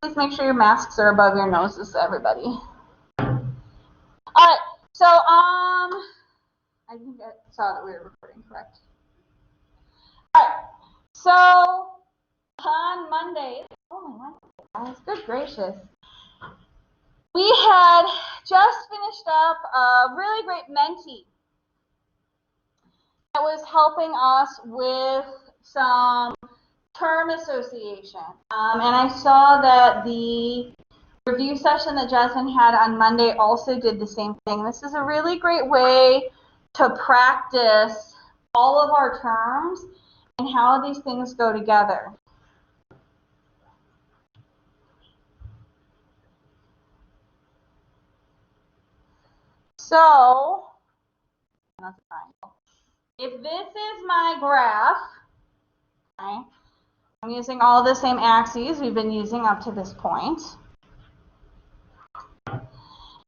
Please make sure your masks are above your noses, everybody. All right, so I think I saw that we were recording, correct? All right, so on Monday, guys, good gracious, we had just finished up a really great mentee that was helping us with some term association. And I saw that the review session that Jasmine had on Monday also did the same thing. This is a really great way to practice all of our terms and how these things go together. So, if this is my graph, okay, I'm using all the same axes we've been using up to this point.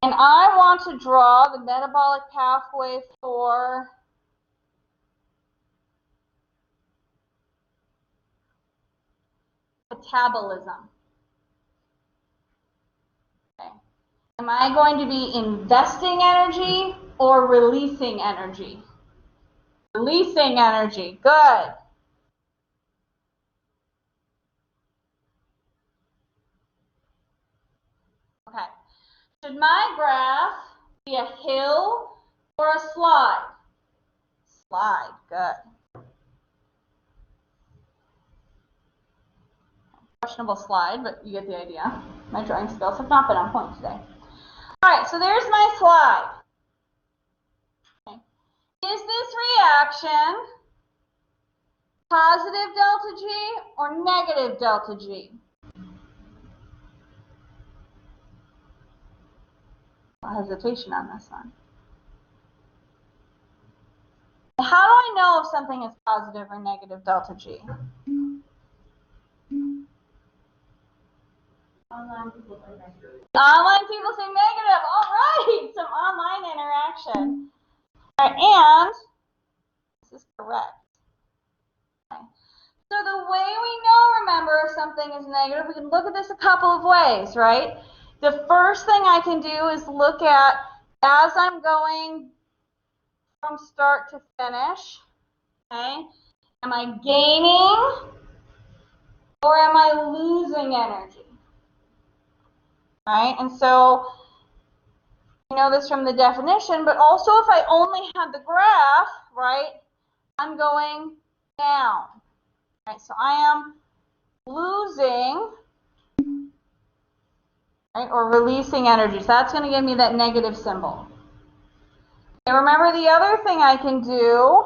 And I want to draw the metabolic pathway for catabolism. Okay. Am I going to be investing energy or releasing energy? Releasing energy. Good. Okay. Should my graph be a hill or a slide? Slide. Good. Questionable slide, but you get the idea. My drawing skills have not been on point today. All right, so there's my slide. Okay. Is this reaction positive delta G or negative delta G? Hesitation on this one. How do I know if something is positive or negative delta G? Online people say negative. Online people say negative. All right, some online interaction. All right, and this is correct. Okay. So the way we know, remember, if something is negative, we can look at this a couple of ways, right? The first thing I can do is look at, as I'm going from start to finish, okay, am I gaining or am I losing energy? Right? And so you know this from the definition, but also if I only had the graph, right, I'm going down. Right? So I am losing, right, or releasing energy. So that's going to give me that negative symbol. Okay, remember the other thing I can do,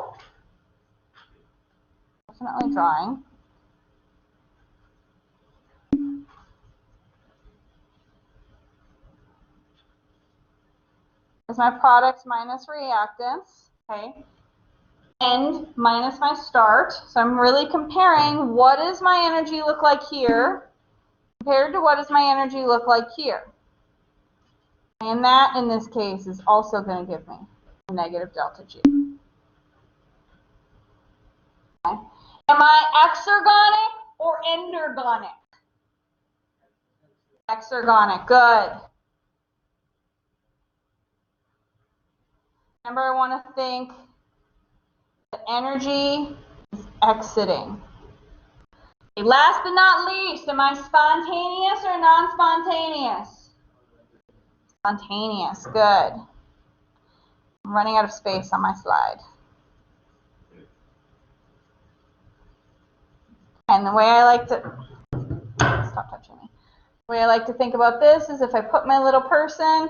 definitely drawing, is my products minus reactants, okay, end minus my start. So I'm really comparing what does my energy look like here compared to what does my energy look like here. And that, in this case, is also going to give me a negative delta G. Okay. Am I exergonic or endergonic? Exergonic, good. Remember, I want to think that energy is exiting. Okay, last but not least, am I spontaneous or non-spontaneous? Spontaneous, good. I'm running out of space on my slide. And the way I like to, stop touching me. The way I like to think about this is if I put my little person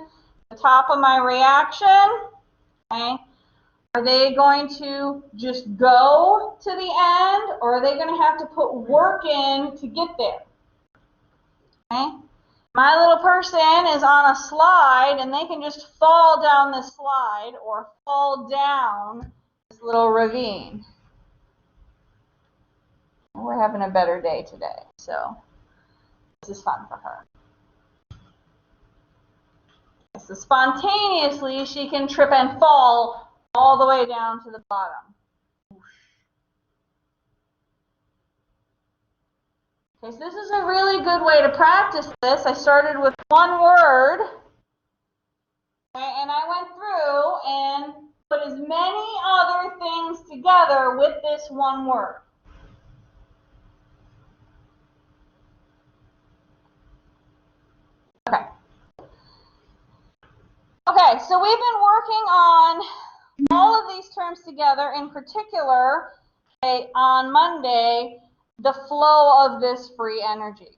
at the top of my reaction, okay, are they going to just go to the end, or are they going to have to put work in to get there? Okay? My little person is on a slide, and they can just fall down this slide or fall down this little ravine. We're having a better day today, so this is fun for her. So spontaneously, she can trip and fall all the way down to the bottom. Okay, so this is a really good way to practice this. I started with one word, okay, and I went through and put as many other things together with this one word. Okay. Okay, so we've been working on all of these terms together, in particular, okay, on Monday, the flow of this free energy.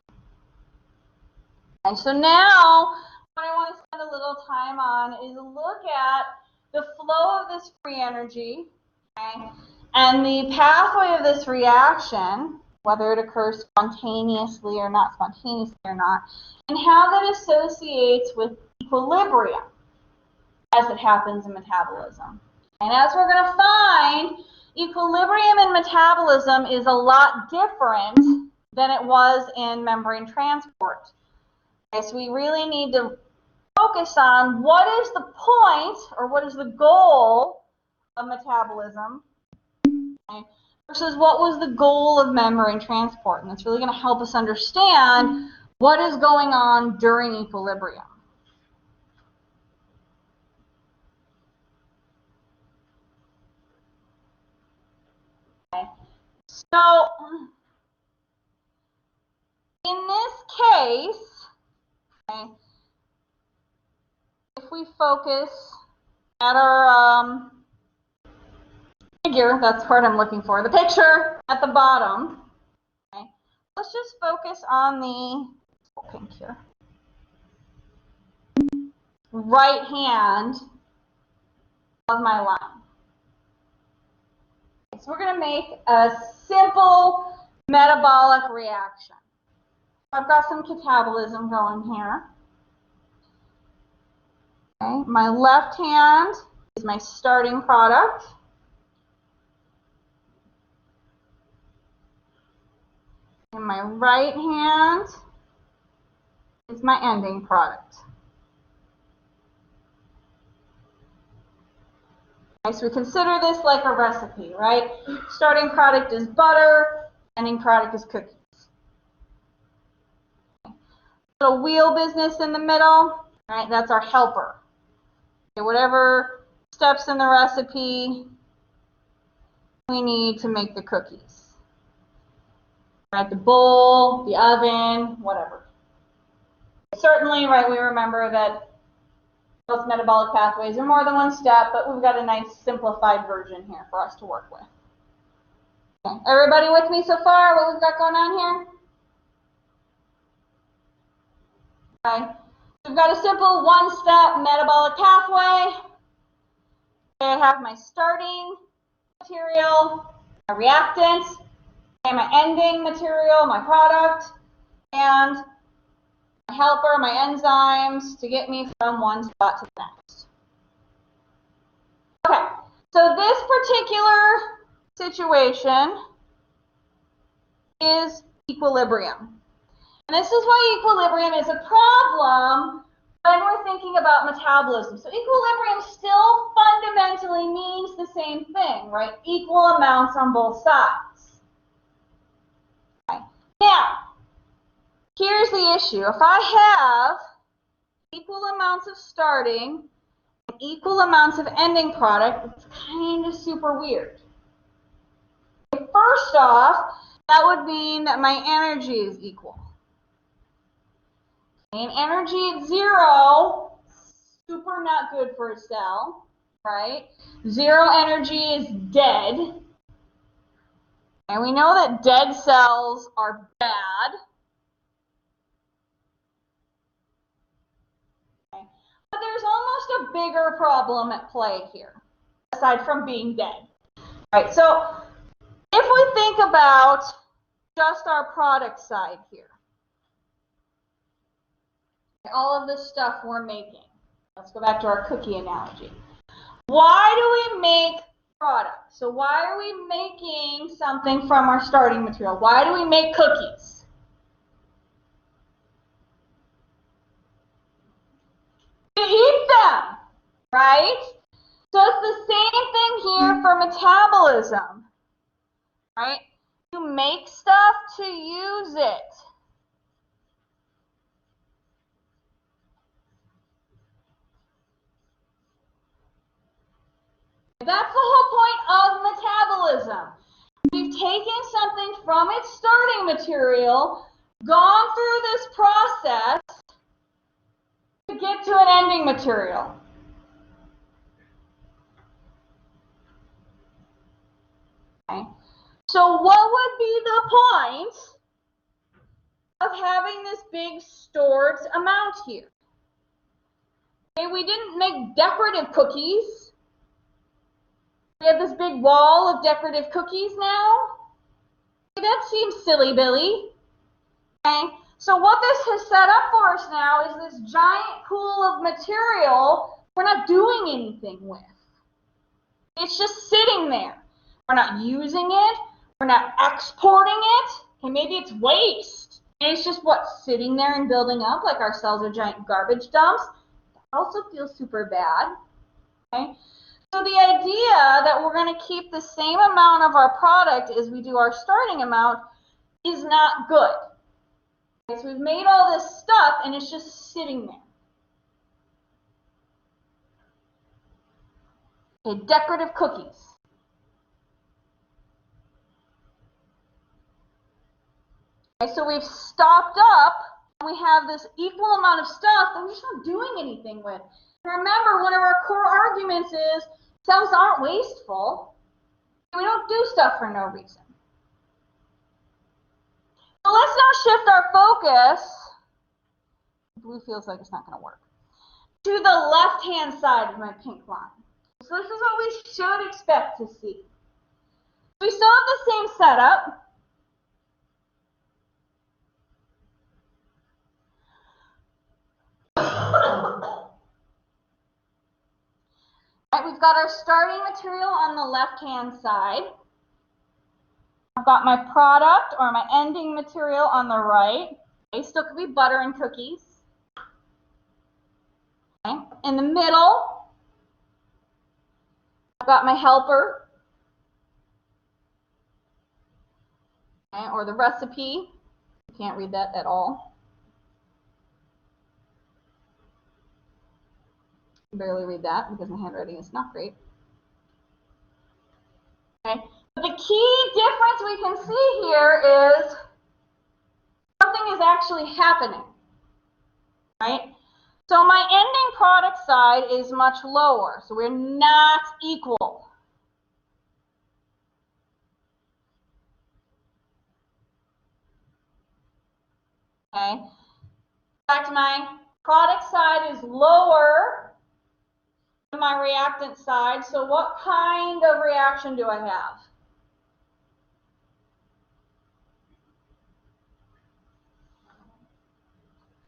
And so now, what I want to spend a little time on is look at the flow of this free energy, okay, and the pathway of this reaction, whether it occurs spontaneously or not, and how that associates with equilibrium as it happens in metabolism. And as we're going to find, equilibrium in metabolism is a lot different than it was in membrane transport. Okay, so we really need to focus on what is the point or what is the goal of metabolism, okay, versus what was the goal of membrane transport. And that's really going to help us understand what is going on during equilibrium. Okay. So in this case, okay, if we focus at our figure, that's the word I'm looking for, the picture at the bottom, okay, let's just focus on the pink here, right hand of my line. Okay, so we're going to make a simple metabolic reaction. I've got some catabolism going here. Okay, my left hand is my starting product. And my right hand is my ending product. Okay, so we consider this like a recipe, right? Starting product is butter, ending product is cookies. Little wheel business in the middle, right? That's our helper. Okay, whatever steps in the recipe we need to make the cookies. Right, the bowl, the oven, whatever. Certainly, right, we remember that most metabolic pathways are more than one step, but we've got a nice simplified version here for us to work with. Okay. Everybody with me so far? What we've got going on here? Okay. We've got a simple one-step metabolic pathway. Okay, I have my starting material, my reactant, and my ending material, my product, and my helper, my enzymes to get me from one spot to the next. Okay, so this particular situation is equilibrium. And this is why equilibrium is a problem when we're thinking about metabolism. So equilibrium still fundamentally means the same thing, right? Equal amounts on both sides. Okay. Now, here's the issue. If I have equal amounts of starting and equal amounts of ending product, it's kind of super weird. Okay, first off, that would mean that my energy is equal. And energy at zero, super not good for a cell, right? Zero energy is dead. And we know that dead cells are bad. Okay. But there's almost a bigger problem at play here, aside from being dead. Right, so if we think about just our product side here, all of this stuff we're making. Let's go back to our cookie analogy. Why do we make products? So why are we making something from our starting material? Why do we make cookies? To eat them, right? So it's the same thing here for metabolism, right? You make stuff to use it. That's the whole point of metabolism. We've taken something from its starting material, gone through this process to get to an ending material. Okay. So what would be the point of having this big stored amount here? Okay, we didn't make decorative cookies. We have this big wall of decorative cookies now. Okay, that seems silly, Billy. Okay, so what this has set up for us now is this giant pool of material we're not doing anything with. It's just sitting there. We're not using it. We're not exporting it. Okay, maybe it's waste. And it's just what's sitting there and building up, like our cells are giant garbage dumps. That also feels super bad. Okay? So the idea that we're going to keep the same amount of our product as we do our starting amount is not good. Okay, so we've made all this stuff and it's just sitting there. Okay, decorative cookies. Okay, so we've stopped up and we have this equal amount of stuff that we're just not doing anything with. Remember, one of our core arguments is cells aren't wasteful. We don't do stuff for no reason. So let's now shift our focus. Blue feels like it's not going to work. To the left-hand side of my pink line. So this is what we should expect to see. We still have the same setup. Right, we've got our starting material on the left-hand side. I've got my product or my ending material on the right. Okay, still could be butter and cookies. Okay. In the middle, I've got my helper, okay, or the recipe. You can't read that at all. I can barely read that because my handwriting is not great. Okay. But the key difference we can see here is something is actually happening, right? So my ending product side is much lower, so we're not equal. Okay. In fact, my product side is lower than my reactant side, so what kind of reaction do I have?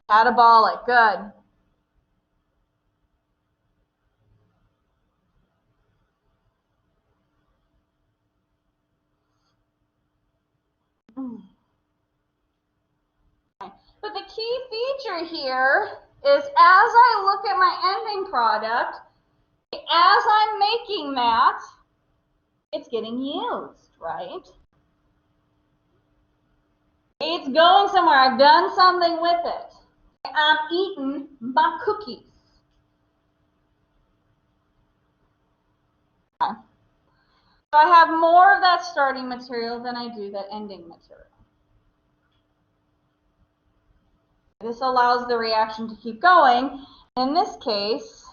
Catabolic, good. Okay. But the key feature here is as I look at my ending product, as I'm making that, it's getting used, right? It's going somewhere. I've done something with it. I'm eating my cookies. Okay. So I have more of that starting material than I do that ending material. This allows the reaction to keep going. In this case,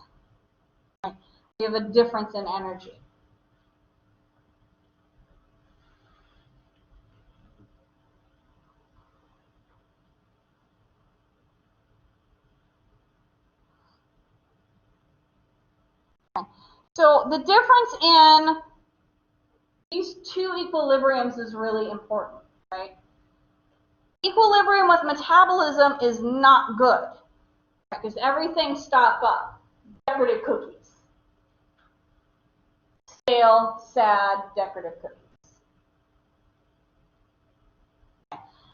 we have a difference in energy. Okay. So the difference in these two equilibriums is really important, right? Equilibrium with metabolism is not good because everything stops up. Decorative cookies. Stale, sad, decorative cookies.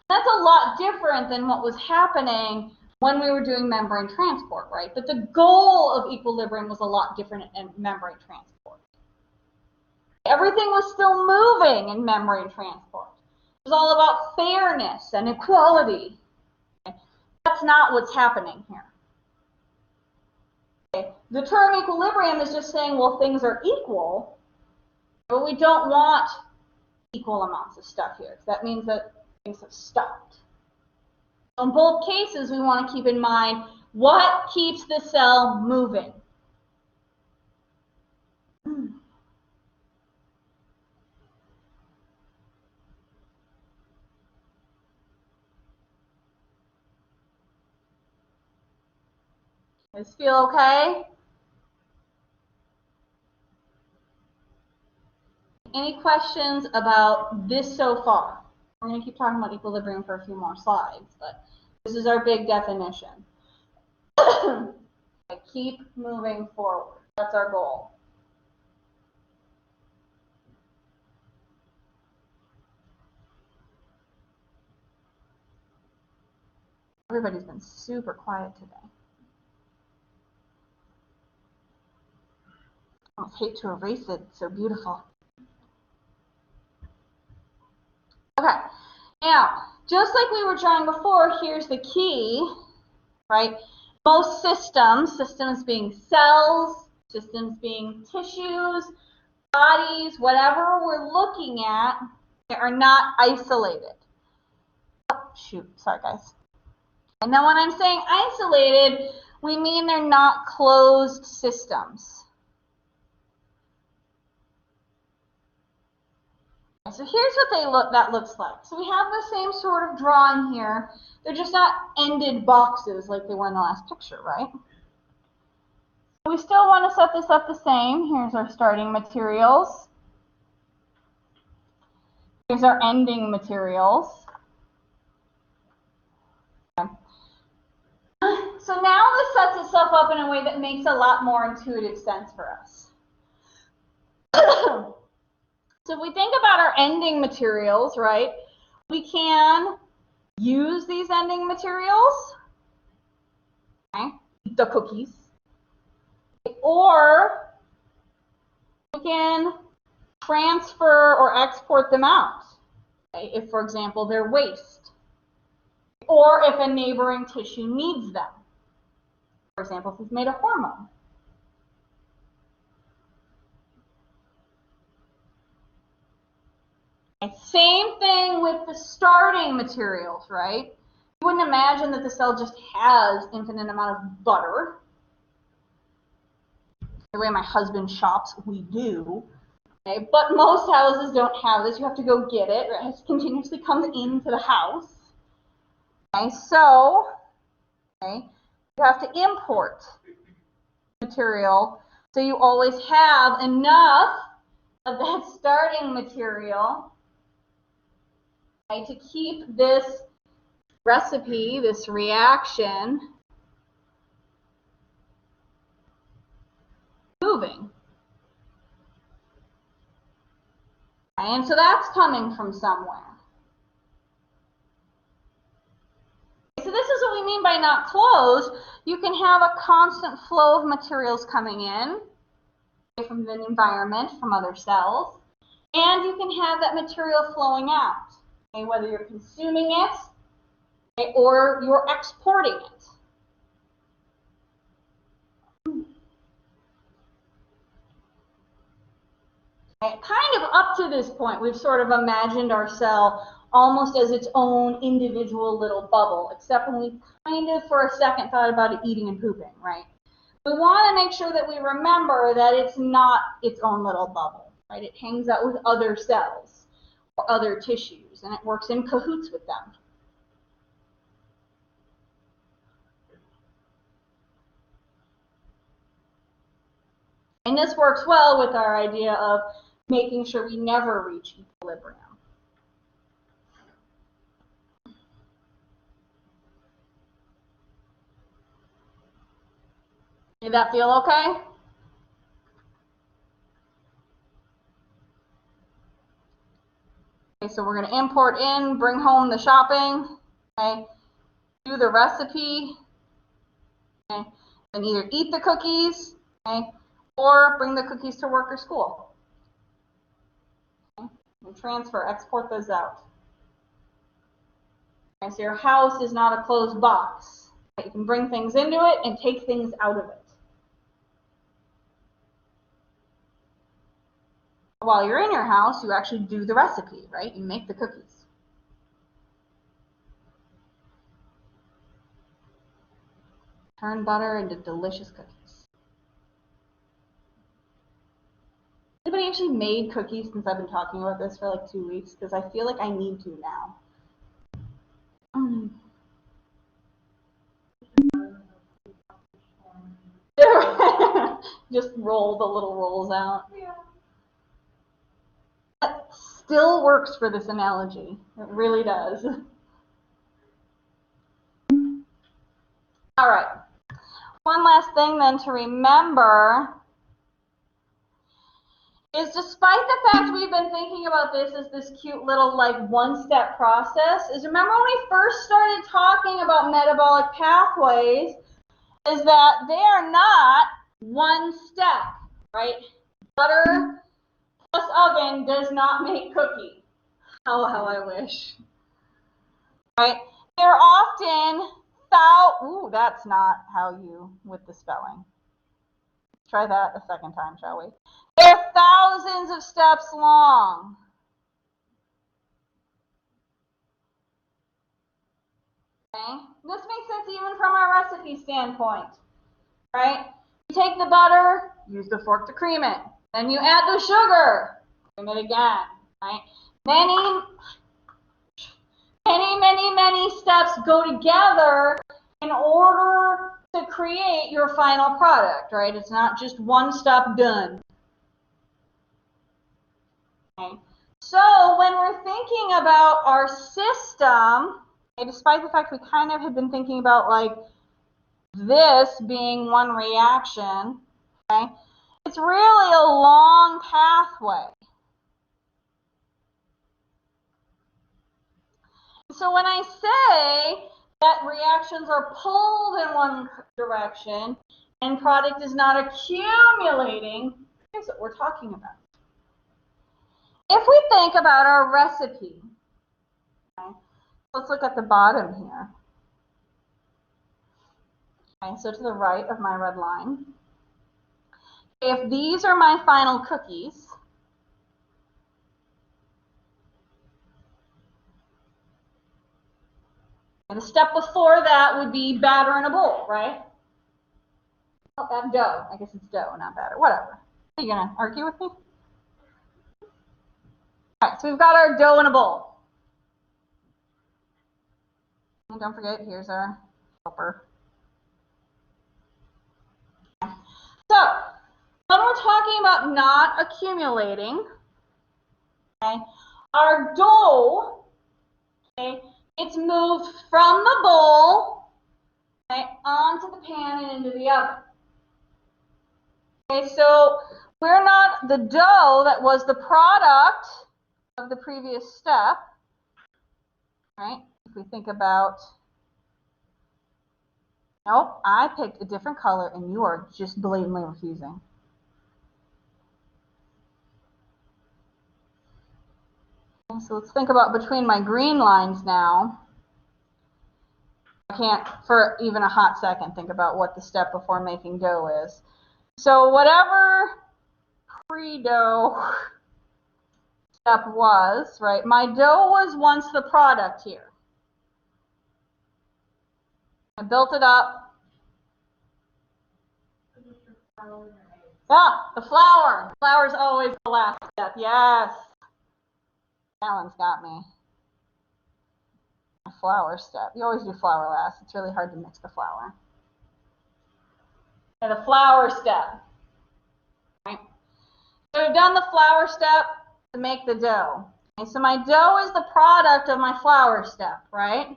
That's a lot different than what was happening when we were doing membrane transport, right? But the goal of equilibrium was a lot different in membrane transport. Everything was still moving in membrane transport. It's all about fairness and equality. Okay? That's not what's happening here. Okay? The term equilibrium is just saying, well, things are equal, but we don't want equal amounts of stuff here. That means that things have stopped. In both cases, we want to keep in mind what keeps the cell moving. Does feel okay? Any questions about this so far? We're going to keep talking about equilibrium for a few more slides, but this is our big definition. Keep moving forward. That's our goal. Everybody's been super quiet today. I almost hate to erase it. It's so beautiful. Okay. Now, just like we were drawing before, here's the key, right? Most systems being cells, systems being tissues, bodies, whatever we're looking at, they are not isolated. Oh, shoot, sorry guys. And then when I'm saying isolated, we mean they're not closed systems. So here's what that looks like. So we have the same sort of drawing here. They're just not ended boxes like they were in the last picture, right? We still want to set this up the same. Here's our starting materials. Here's our ending materials. Okay. So now this sets itself up in a way that makes a lot more intuitive sense for us. So if we think about our ending materials, right, we can use these ending materials, okay, the cookies, or we can transfer or export them out, okay, if, for example, they're waste, or if a neighboring tissue needs them. For example, if we've made a hormone. And same thing with the starting materials, right? You wouldn't imagine that the cell just has infinite amount of butter. The way my husband shops, we do. Okay? But most houses don't have this. You have to go get it. Right? It continuously comes into the house. Okay, so you have to import material. So you always have enough of that starting material to keep this recipe, this reaction, moving. And so that's coming from somewhere. So this is what we mean by not closed. You can have a constant flow of materials coming in from the environment, from other cells, and you can have that material flowing out, okay, whether you're consuming it, okay, or you're exporting it. Okay, kind of up to this point, we've sort of imagined our cell almost as its own individual little bubble, except when we kind of for a second thought about it eating and pooping, right? We want to make sure that we remember that it's not its own little bubble, right? It hangs out with other cells or other tissues, and it works in cahoots with them. And this works well with our idea of making sure we never reach equilibrium. Did that feel okay? Okay, so we're going to import in, bring home the shopping, okay, do the recipe, okay, and either eat the cookies, okay, or bring the cookies to work or school. Okay, and transfer, export those out. Okay, so your house is not a closed box. You can bring things into it and take things out of it. While you're in your house, you actually do the recipe, right? You make the cookies. Turn butter into delicious cookies. Anybody actually made cookies since I've been talking about this for like 2 weeks? Because I feel like I need to now. Just roll the little rolls out. Yeah. That still works for this analogy. It really does. All right. One last thing then to remember is, despite the fact we've been thinking about this as this cute little like one-step process, is remember when we first started talking about metabolic pathways, is that they are not one step, right? Butter plus oven does not make cookie. Oh, how I wish. Right? They're often ooh, that's not how you, with the spelling. Try that a second time, shall we? They're thousands of steps long. Okay? This makes sense even from our recipe standpoint, right? You take the butter, use the fork to cream it. Then you add the sugar, cream it again, right? Many steps go together in order to create your final product, right? It's not just one step done. Okay. So when we're thinking about our system, okay, despite the fact we kind of had been thinking about like this being one reaction, okay, it's really a long pathway. So when I say that reactions are pulled in one direction and product is not accumulating, here's what we're talking about. If we think about our recipe, okay, let's look at the bottom here. Okay, so to the right of my red line. If these are my final cookies, and the step before that would be batter in a bowl, right? Oh, that dough. I guess it's dough, not batter. Whatever. Are you going to argue with me? All right, so we've got our dough in a bowl. And don't forget, here's our helper. So, when we're talking about not accumulating, okay, our dough, okay, it's moved from the bowl, okay, onto the pan and into the oven. Okay, so we're not the dough that was the product of the previous step, right? If we think about, nope, I picked a different color and you are just blatantly refusing. Okay, so let's think about between my green lines now. I can't, for even a hot second, think about what the step before making dough is. So whatever pre-dough step was, right, my dough was once the product here. I built it up. Ah, the flour. Flour is always the last step. Yes. Alan's got me. A flour step. You always do flour last. It's really hard to mix the flour. And the flour step. Right? So we've done the flour step to make the dough. Okay, so my dough is the product of my flour step, right?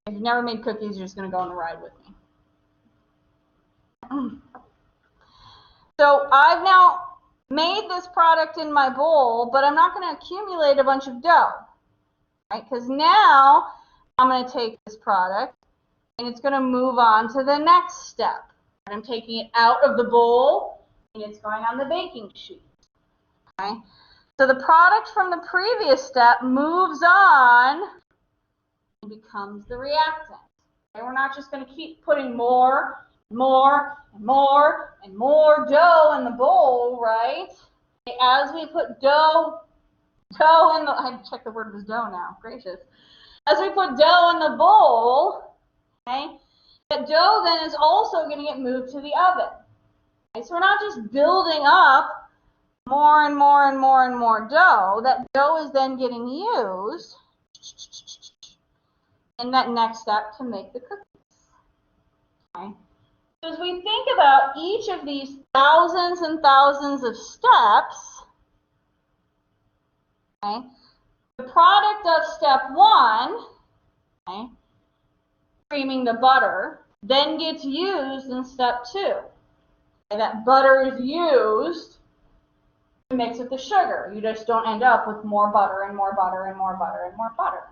If you've never made cookies, you're just going to go on the ride with me. So I've now made this product in my bowl, but I'm not going to accumulate a bunch of dough, right? Because now I'm going to take this product and it's going to move on to the next step. And I'm taking it out of the bowl and it's going on the baking sheet. Okay? So the product from the previous step moves on becomes the reactant. Okay, we're not just going to keep putting more, and more dough in the bowl, right? Okay, as we put dough in the, I checked the word was dough now, gracious. As we put dough in the bowl, okay, that dough then is also going to get moved to the oven. Okay, so we're not just building up more and more dough. That dough is then getting used in that next step to make the cookies. Okay. So as we think about each of these thousands and thousands of steps, okay, the product of step 1, okay, creaming the butter, then gets used in step 2. And that butter is used to mix with the sugar. You just don't end up with more butter and more butter and more butter and more butter.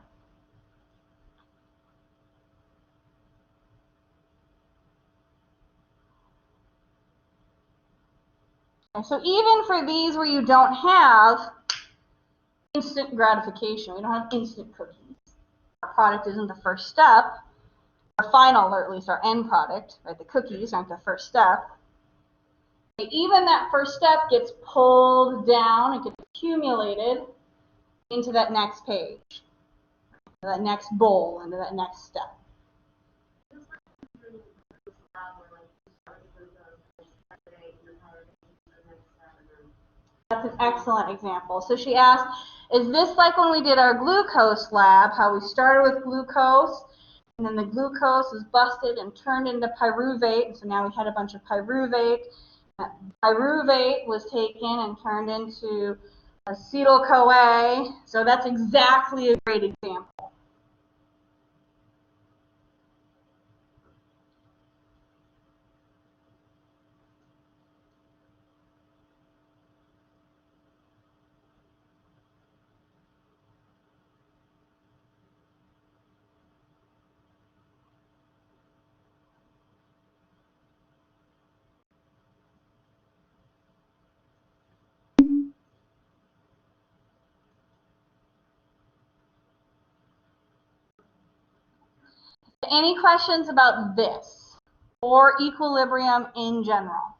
And so even for these where you don't have instant gratification, we don't have instant cookies, our product isn't the first step, our final, or at least our end product, right? The cookies aren't the first step. Even that first step gets pulled down, it gets accumulated into that next page, that next bowl, into that next step. That's an excellent example. So she asked, is this like when we did our glucose lab, how we started with glucose, and then the glucose was busted and turned into pyruvate, and so now we had a bunch of pyruvate. That pyruvate was taken and turned into acetyl-CoA. So that's exactly a great example. Any questions about this or equilibrium in general?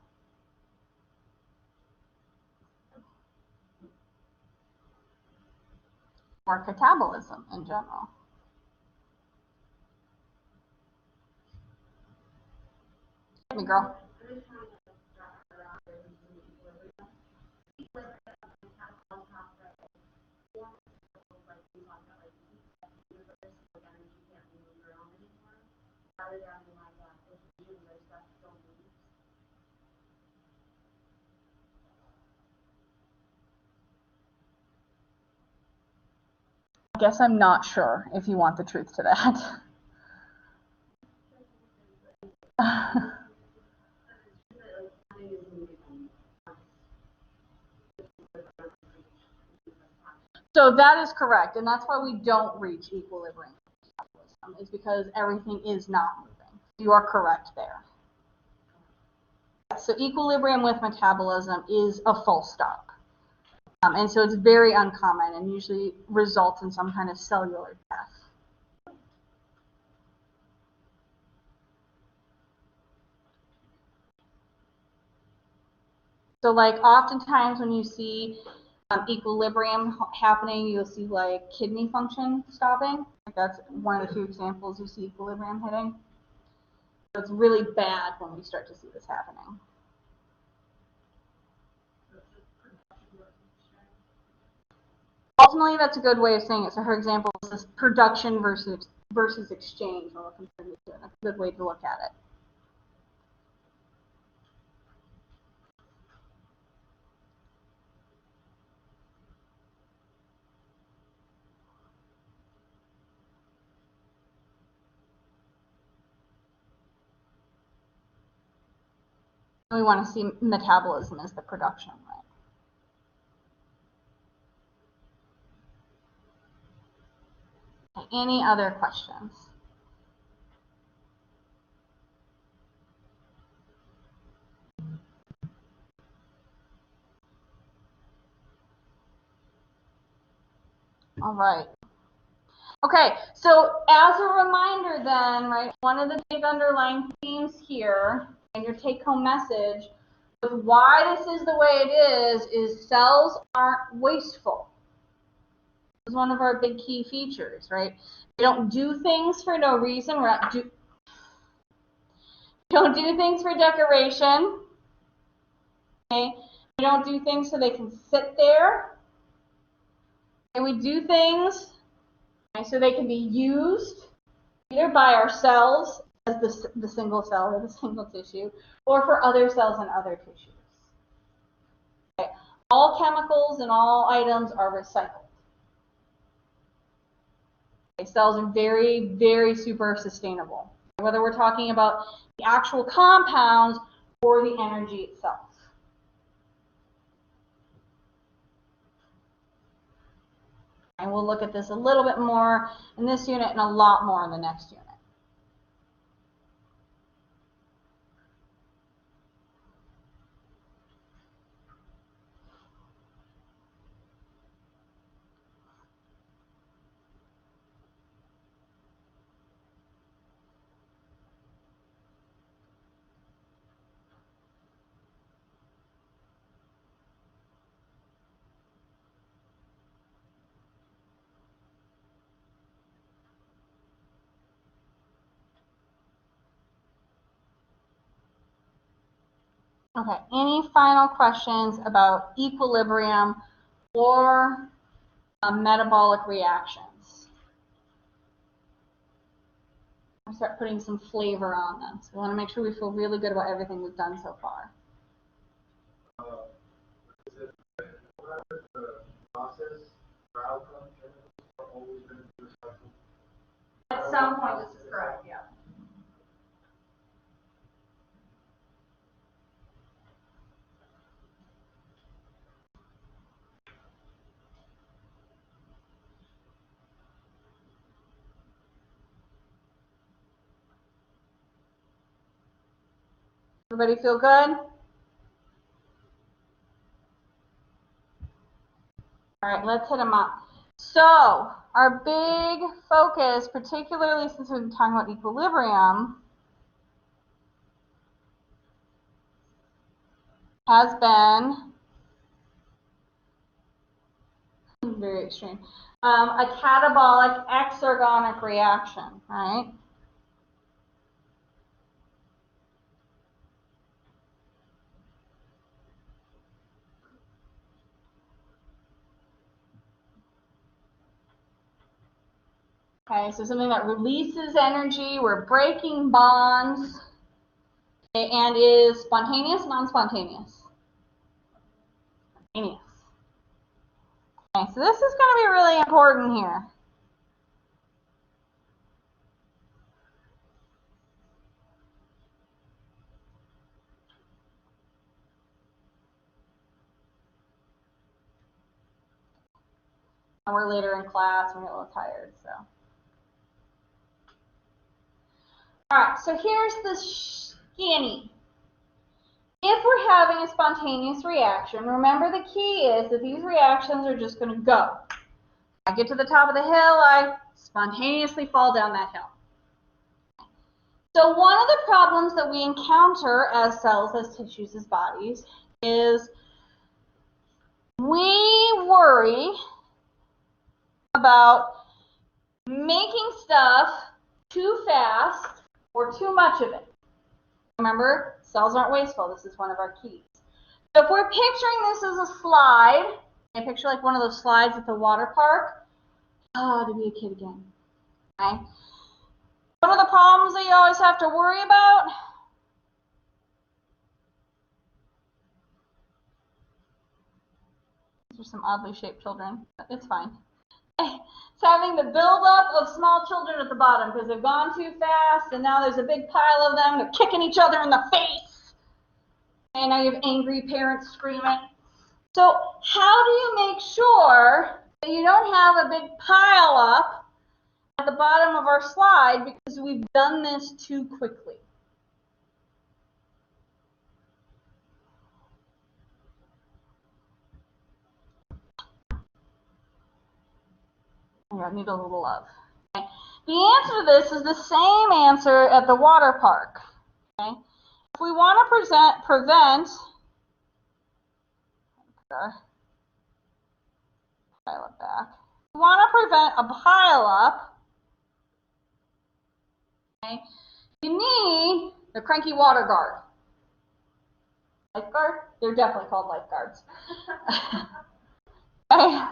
Or catabolism in general? Hit me, girl. I guess I'm not sure if you want the truth to that. So that is correct, and that's why we don't reach equilibrium, is because everything is not moving. You are correct there. So equilibrium with metabolism is a full stop. And so it's very uncommon and usually results in some kind of cellular death. So like oftentimes when you see equilibrium happening, you'll see like kidney function stopping. Like that's one of the few examples you see equilibrium hitting. So it's really bad when we start to see this happening. Ultimately, that's a good way of saying it. So her example is production versus exchange. When we're comparing the two. That's a good way to look at it. We want to see metabolism as the production, right? Okay, any other questions? All right. Okay, so as a reminder then, right, one of the big underlying themes here and your take-home message with why this is the way it is cells aren't wasteful. This is one of our big key features, right? We don't do things for no reason. We don't do things for decoration. Okay? We don't do things so they can sit there. And we do things so they can be used either by ourselves as the single cell or the single tissue, or for other cells and other tissues. Okay. All chemicals and all items are recycled. Okay. Cells are very, very super sustainable, whether we're talking about the actual compounds or the energy itself. And we'll look at this a little bit more in this unit and a lot more in the next unit. Okay, any final questions about equilibrium or metabolic reactions? I'll start putting some flavor on them. So we want to make sure we feel really good about everything we've done so far. At some point, this is correct, yeah. Everybody feel good? All right, let's hit them up. So our big focus, particularly since we've been talking about equilibrium, has been very extreme, a catabolic exergonic reaction, right? Okay, so something that releases energy, we're breaking bonds, okay, and is spontaneous, non-spontaneous? Spontaneous. Okay, so this is going to be really important here. And we're later in class, and we get a little tired, so. All right, so here's the skinny. If we're having a spontaneous reaction, remember the key is that these reactions are just going to go. I get to the top of the hill, I spontaneously fall down that hill. So one of the problems that we encounter as cells, as tissues, as bodies, is we worry about making stuff too fast or too much of it. Remember, cells aren't wasteful. This is one of our keys. So if we're picturing this as a slide, I picture like one of those slides at the water park. Oh, to be a kid again. Okay. One of the problems that you always have to worry about these are some oddly shaped children, but it's fine. It's having the buildup of small children at the bottom because they've gone too fast and now there's a big pile of them. They're kicking each other in the face. And now you have angry parents screaming. So how do you make sure that you don't have a big pile up at the bottom of our slide because we've done this too quickly? I need a little love. Okay. The answer to this is the same answer at the water park. Okay. If we want to prevent pileup back. If we want to prevent a pileup, okay, you need the cranky water guard. Lifeguard? They're definitely called lifeguards. Okay.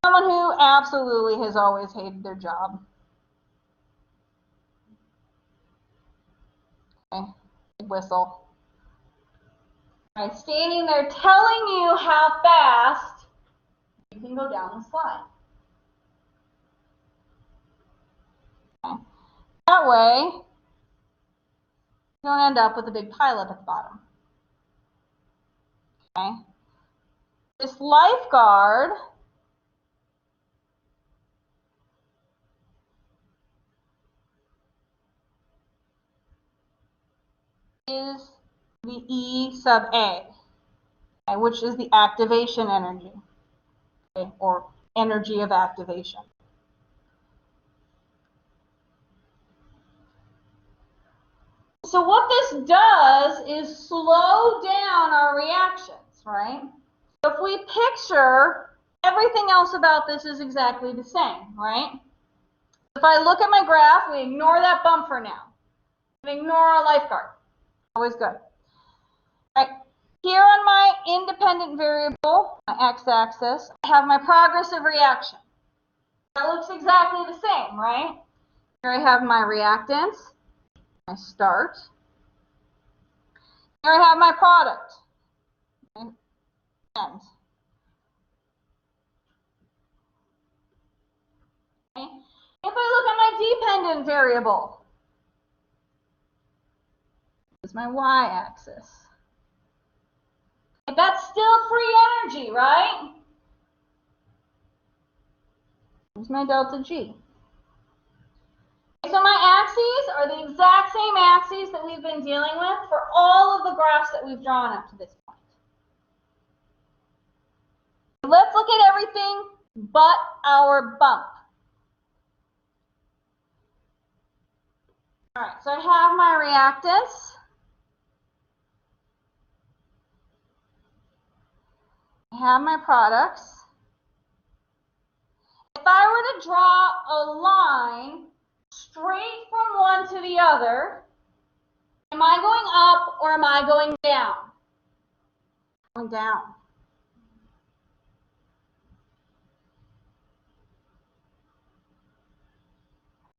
Someone who absolutely has always hated their job. Okay. Big whistle. All right, standing there telling you how fast you can go down the slide. Okay. That way, you don't end up with a big pileup at the bottom. Okay. This lifeguard is the E sub A, okay, which is the activation energy, okay, or energy of activation. So what this does is slow down our reactions, right? So if we picture everything else about this is exactly the same, right? If I look at my graph, we ignore that bump for now. We ignore our lifeguard. Always good. All right. Here on my independent variable, my x-axis, I have my progressive reaction. That looks exactly the same, right? Here I have my reactants, my start. Here I have my product, end. Okay. If I look at my dependent variable, this is my y-axis. That's still free energy, right? Here's my delta G. So my axes are the exact same axes that we've been dealing with for all of the graphs that we've drawn up to this point. Let's look at everything but our bump. All right, so I have my reactants. I have my products. If I were to draw a line straight from one to the other, am I going up or am I going down? Going down.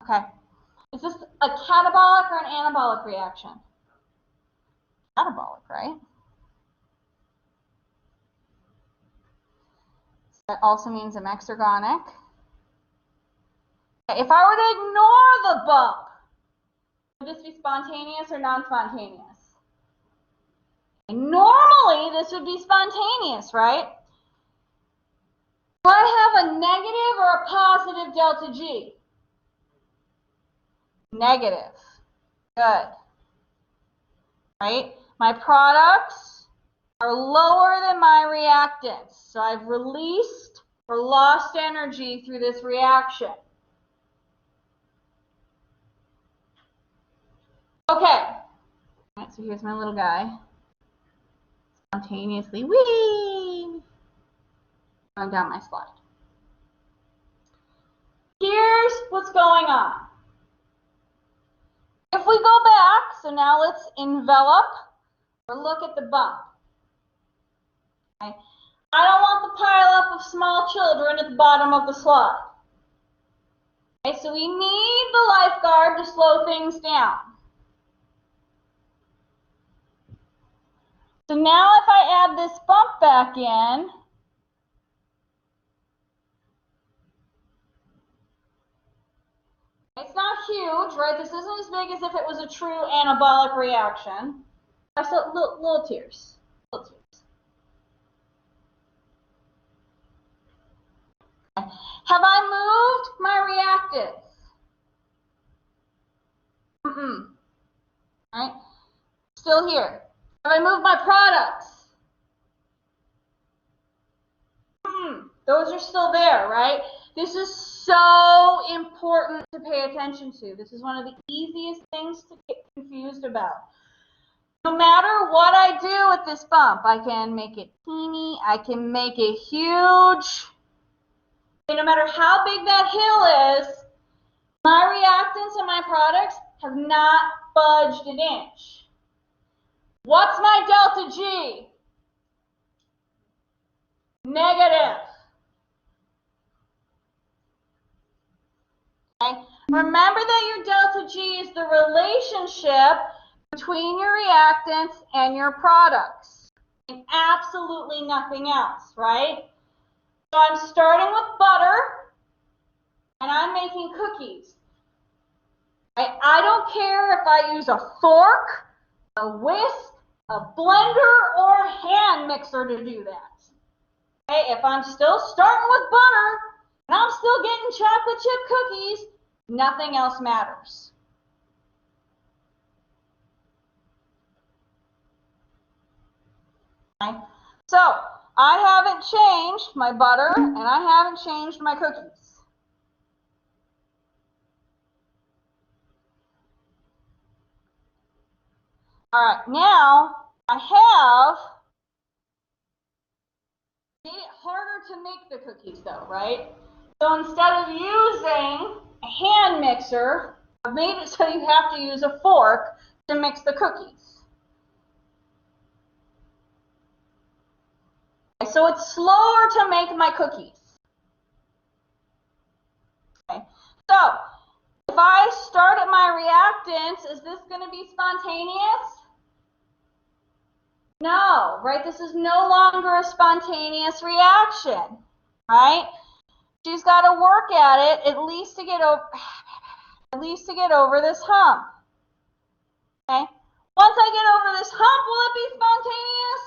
Okay. Is this a catabolic or an anabolic reaction? Catabolic, right? That also means I'm exergonic. Okay, if I were to ignore the bump, would this be spontaneous or non-spontaneous? Normally, this would be spontaneous, right? Do I have a negative or a positive delta G? Negative. Good. Right? My products are lower than my reactants. So I've released or lost energy through this reaction. Okay. All right, so here's my little guy. Spontaneously, whee! Going down my slide. Here's what's going on. If we go back, so now let's envelop or look at the bump. Okay. I don't want the pileup of small children at the bottom of the slide. Okay, so we need the lifeguard to slow things down. So now if I add this bump back in, it's not huge, right? This isn't as big as if it was a true anabolic reaction. So little tears. Little tears. Okay. Have I moved my reactants? Right? Still here. Have I moved my products? Those are still there, right? This is so important to pay attention to. This is one of the easiest things to get confused about. No matter what I do with this bump, I can make it teeny, I can make it huge. And no matter how big that hill is, my reactants and my products have not budged an inch. What's my delta G? Negative. Okay? Remember that your delta G is the relationship between your reactants and your products, and absolutely nothing else, right? So I'm starting with butter, and I'm making cookies. I don't care if I use a fork, a whisk, a blender, or a hand mixer to do that. Okay, if I'm still starting with butter, and I'm still getting chocolate chip cookies, nothing else matters. Okay? So I haven't changed my butter, and I haven't changed my cookies. All right, now I have made it harder to make the cookies though, right? So instead of using a hand mixer, I've made it so you have to use a fork to mix the cookies. Okay, so it's slower to make my cookies. Okay, so if I start at my reactants, is this going to be spontaneous? No, right? This is no longer a spontaneous reaction, right? She's got to work at it at least to get over this hump. Okay? Once I get over this hump, will it be spontaneous?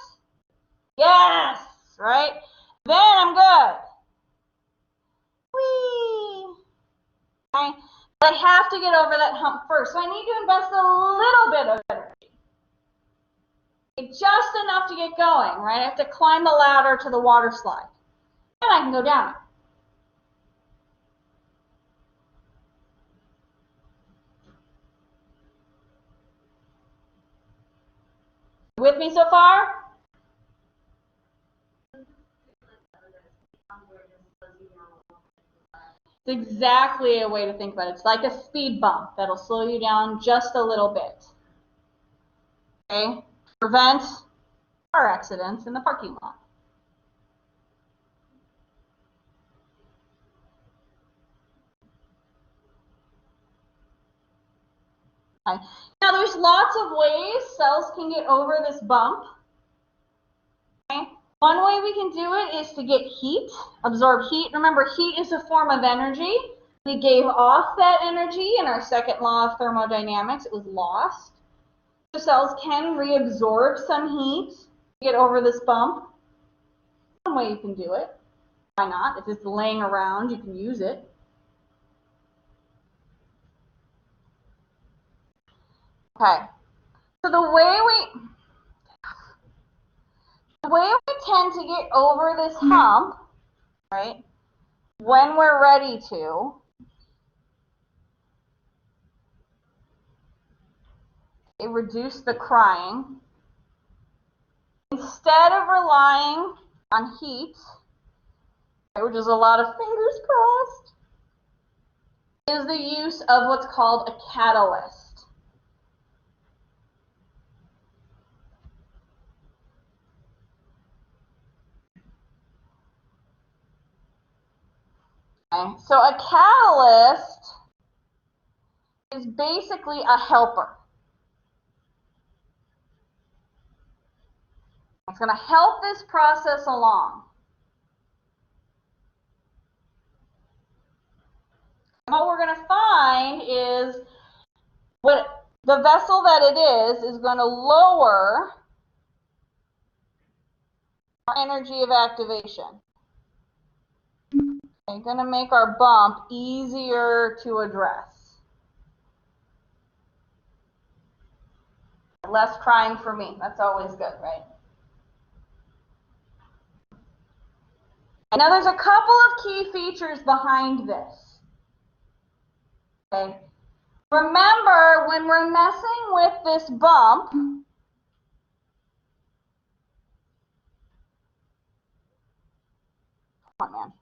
Yes, right? Then I'm good. Whee! Okay? But I have to get over that hump first. So I need to invest a little bit of energy. Just enough to get going, right? I have to climb the ladder to the water slide. And I can go down it. With me so far? It's exactly a way to think about it. It's like a speed bump that'll slow you down just a little bit. Okay? Prevent car accidents in the parking lot. Okay. Now, there's lots of ways cells can get over this bump. Okay? One way we can do it is to get heat, absorb heat. Remember, heat is a form of energy. We gave off that energy in our second law of thermodynamics. It was lost. The cells can reabsorb some heat to get over this bump. One way you can do it. Why not? If it's laying around, you can use it. Okay. So the way we tend to get over this hump, right, when we're ready to, reduce the crying. Instead of relying on heat, which is a lot of fingers crossed, is the use of what's called a catalyst. Okay, so a catalyst is basically a helper. It's going to help this process along. And what we're going to find is what the vessel that it is going to lower our energy of activation. It's going to make our bump easier to address. Less crying for me. That's always good, right? Now there's a couple of key features behind this. Okay. Remember, when we're messing with this bump, come on, man.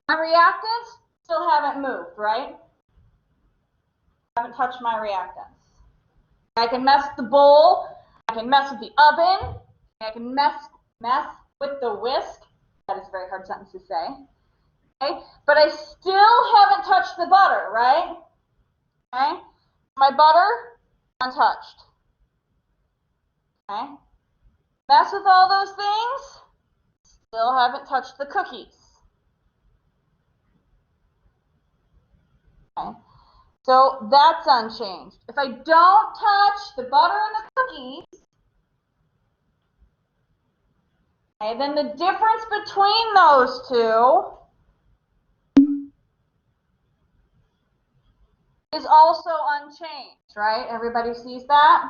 My reactants still haven't moved, right? I haven't touched my reactants. I can mess with the bowl, I can mess with the oven, I can mess with the whisk. That is a very hard sentence to say. Okay? But I still haven't touched the butter, right? Okay? My butter, untouched. Okay? Mess with all those things, still haven't touched the cookies. Okay? So that's unchanged. If I don't touch the butter and the cookies, okay, then the difference between those two is also unchanged, right? Everybody sees that?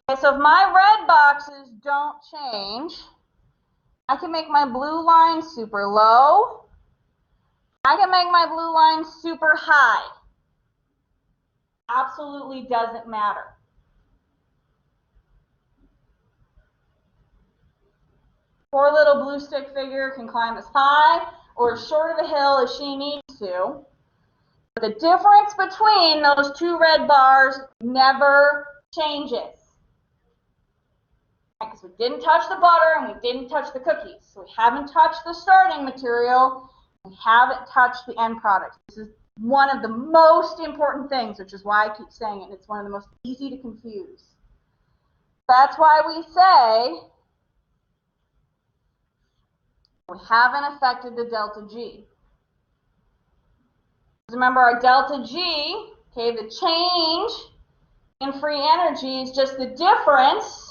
Okay, so if my red boxes don't change, I can make my blue line super low. I can make my blue line super high. Absolutely doesn't matter. Poor little blue stick figure can climb as high or as short of a hill as she needs to. But the difference between those two red bars never changes. Because we didn't touch the butter and we didn't touch the cookies. So we haven't touched the starting material. We haven't touched the end product. This is one of the most important things, which is why I keep saying it. It's one of the most easy to confuse. That's why we say we haven't affected the delta G. Remember, our delta G, okay, the change in free energy is just the difference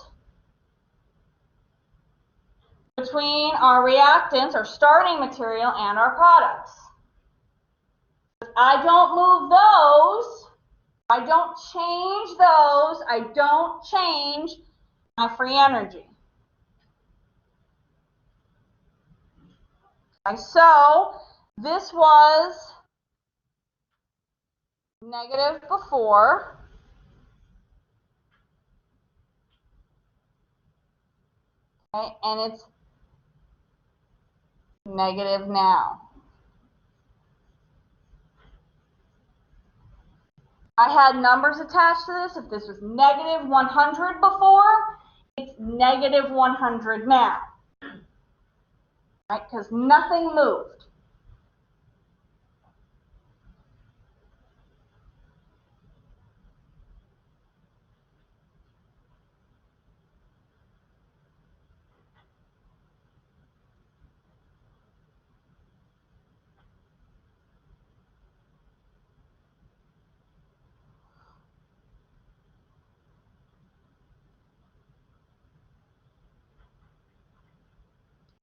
between our reactants, our starting material, and our products. If I don't move those, I don't change those, I don't change my free energy. Okay, so this was negative before. Okay, and it's negative now. I had numbers attached to this. If this was negative 100 before, it's negative 100 now. Right? Because nothing moved.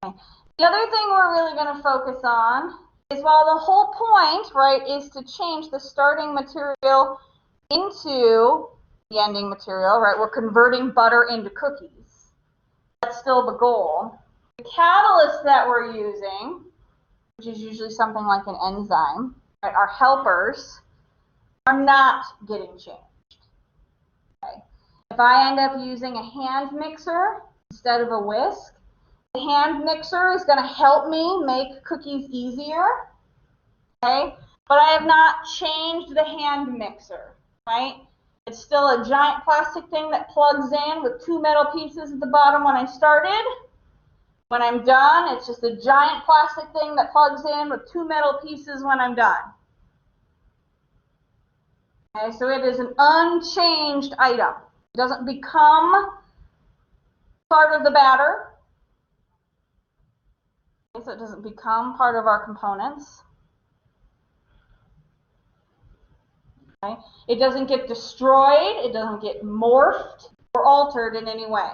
Okay. The other thing we're really going to focus on is, while the whole point, right, is to change the starting material into the ending material, right? We're converting butter into cookies. That's still the goal. The catalyst that we're using, which is usually something like an enzyme, right, our helpers, are not getting changed. Okay. If I end up using a hand mixer instead of a whisk, the hand mixer is going to help me make cookies easier, okay? But I have not changed the hand mixer, right? It's still a giant plastic thing that plugs in with two metal pieces at the bottom when I started. When I'm done, it's just a giant plastic thing that plugs in with two metal pieces when I'm done. Okay, so it is an unchanged item. It doesn't become part of the batter. So it doesn't become part of our components. Okay? It doesn't get destroyed, it doesn't get morphed or altered in any way.